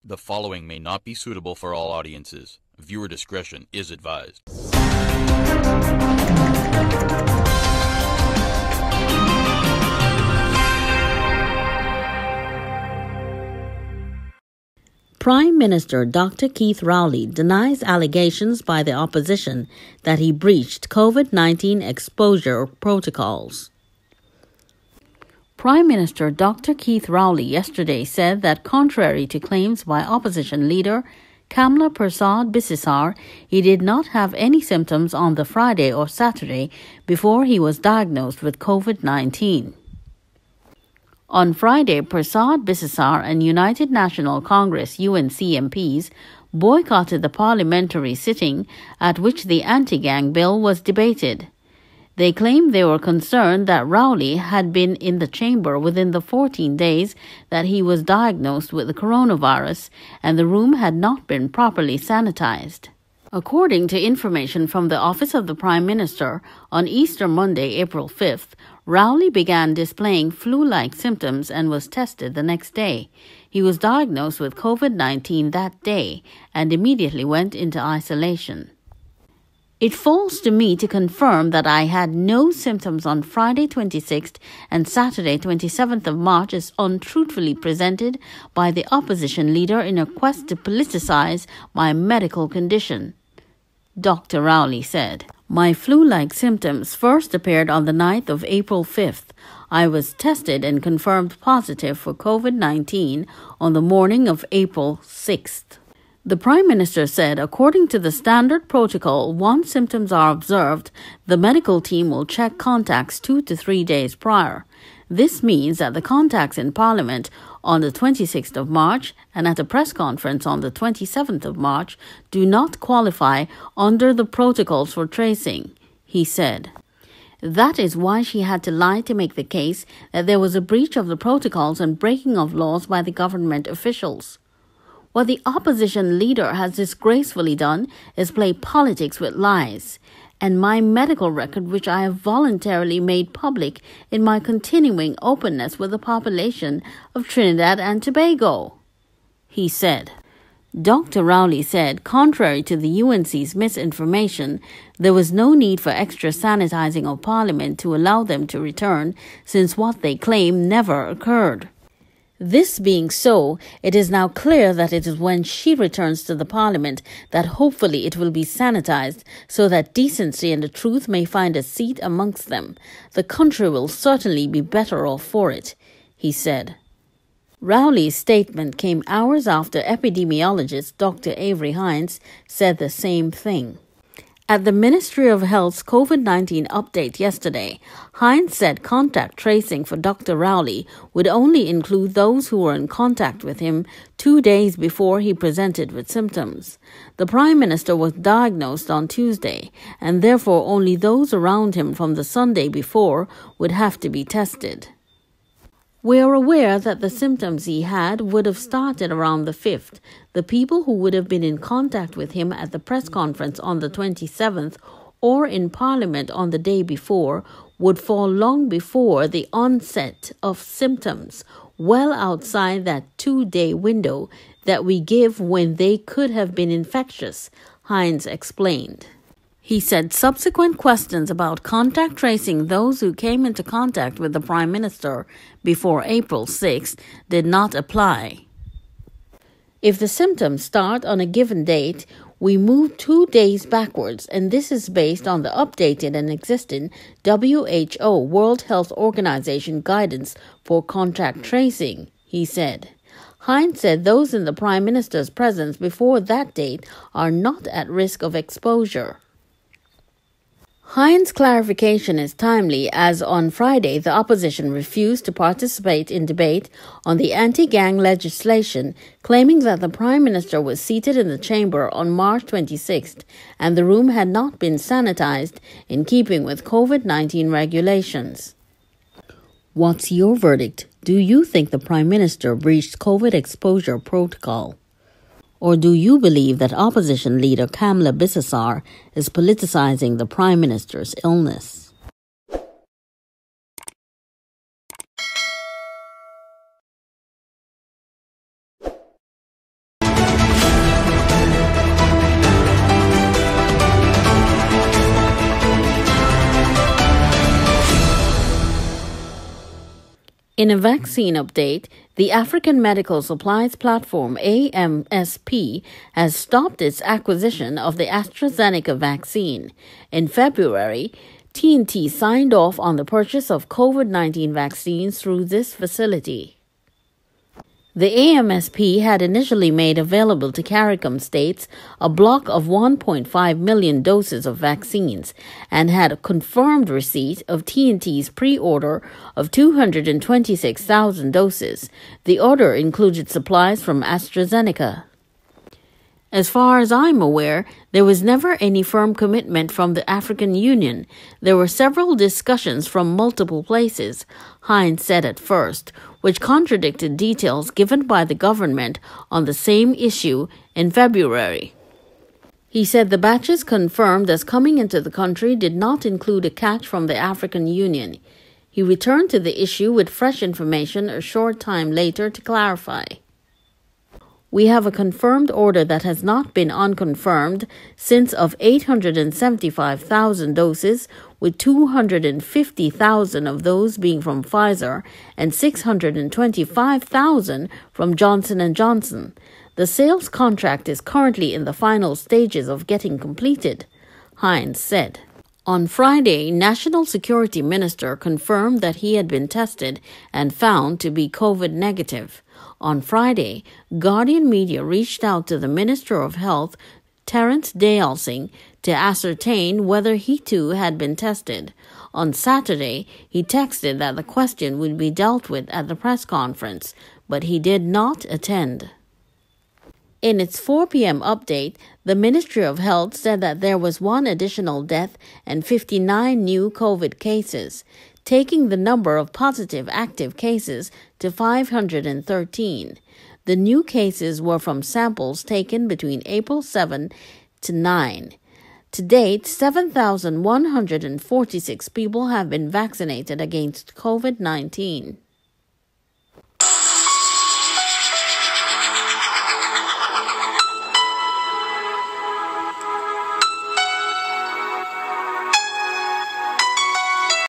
The following may not be suitable for all audiences. Viewer discretion is advised. Prime Minister Dr. Keith Rowley denies allegations by the opposition that he breached COVID-19 exposure protocols. Prime Minister Dr. Keith Rowley yesterday said that contrary to claims by opposition leader Kamla Persad-Bissessar, he did not have any symptoms on the Friday or Saturday before he was diagnosed with COVID-19. On Friday, Persad-Bissessar and United National Congress (UNC) MPs boycotted the parliamentary sitting at which the anti-gang bill was debated. They claimed they were concerned that Rowley had been in the chamber within the 14 days that he was diagnosed with the coronavirus, and the room had not been properly sanitized. According to information from the Office of the Prime Minister, on Easter Monday, April 5th, Rowley began displaying flu-like symptoms and was tested the next day. He was diagnosed with COVID-19 that day and immediately went into isolation. It falls to me to confirm that I had no symptoms on Friday 26th and Saturday 27th of March as untruthfully presented by the opposition leader in a quest to politicize my medical condition, Dr. Rowley said. My flu-like symptoms first appeared on the 9th of April 5th. I was tested and confirmed positive for COVID-19 on the morning of April 6th. The Prime Minister said, according to the standard protocol, once symptoms are observed, the medical team will check contacts 2 to 3 days prior. This means that the contacts in Parliament on the 26th of March and at a press conference on the 27th of March do not qualify under the protocols for tracing, he said. That is why she had to lie to make the case that there was a breach of the protocols and breaking of laws by the government officials. What the opposition leader has disgracefully done is play politics with lies, and my medical record, which I have voluntarily made public in my continuing openness with the population of Trinidad and Tobago, he said. Dr. Rowley said, contrary to the UNC's misinformation, there was no need for extra sanitizing of Parliament to allow them to return, since what they claim never occurred. This being so, it is now clear that it is when she returns to the Parliament that hopefully it will be sanitized so that decency and the truth may find a seat amongst them. The country will certainly be better off for it, he said. Rowley's statement came hours after epidemiologist Dr. Avery Hines said the same thing. At the Ministry of Health's COVID-19 update yesterday, Hines said contact tracing for Dr. Rowley would only include those who were in contact with him 2 days before he presented with symptoms. The Prime Minister was diagnosed on Tuesday, and therefore only those around him from the Sunday before would have to be tested. We are aware that the symptoms he had would have started around the 5th. The people who would have been in contact with him at the press conference on the 27th or in Parliament on the day before would fall long before the onset of symptoms, well outside that 2-day window that we give when they could have been infectious, Hines explained. He said subsequent questions about contact tracing those who came into contact with the Prime Minister before April 6th did not apply. If the symptoms start on a given date, we move 2 days backwards, and this is based on the updated and existing WHO World Health Organization guidance for contact tracing, he said. Hines said those in the Prime Minister's presence before that date are not at risk of exposure. Hines' clarification is timely as on Friday the opposition refused to participate in debate on the anti-gang legislation, claiming that the Prime Minister was seated in the chamber on March 26th and the room had not been sanitized in keeping with COVID-19 regulations. What's your verdict? Do you think the Prime Minister breached COVID exposure protocol? Or do you believe that opposition leader Kamla Bissessar is politicizing the Prime Minister's illness? In a vaccine update, the African Medical Supplies Platform AMSP has stopped its acquisition of the AstraZeneca vaccine. In February, T&T signed off on the purchase of COVID-19 vaccines through this facility. The AMSP had initially made available to CARICOM states a block of 1.5 million doses of vaccines and had a confirmed receipt of T&T's pre-order of 226,000 doses. The order included supplies from AstraZeneca. As far as I'm aware, there was never any firm commitment from the African Union. There were several discussions from multiple places, Hines said at first, which contradicted details given by the government on the same issue in February. He said the batches confirmed as coming into the country did not include a catch from the African Union. He returned to the issue with fresh information a short time later to clarify. We have a confirmed order that has not been unconfirmed since of 875,000 doses, with 250,000 of those being from Pfizer and 625,000 from Johnson & Johnson. The sales contract is currently in the final stages of getting completed, Hines said. On Friday, National Security Minister confirmed that he had been tested and found to be COVID negative. On Friday, Guardian Media reached out to the Minister of Health, Terence Dayalsing, to ascertain whether he too had been tested. On Saturday, he texted that the question would be dealt with at the press conference, but he did not attend. In its 4 p.m. update, the Ministry of Health said that there was 1 additional death and 59 new COVID cases, taking the number of positive active cases to 513. The new cases were from samples taken between April 7 to 9. To date, 7,146 people have been vaccinated against COVID-19.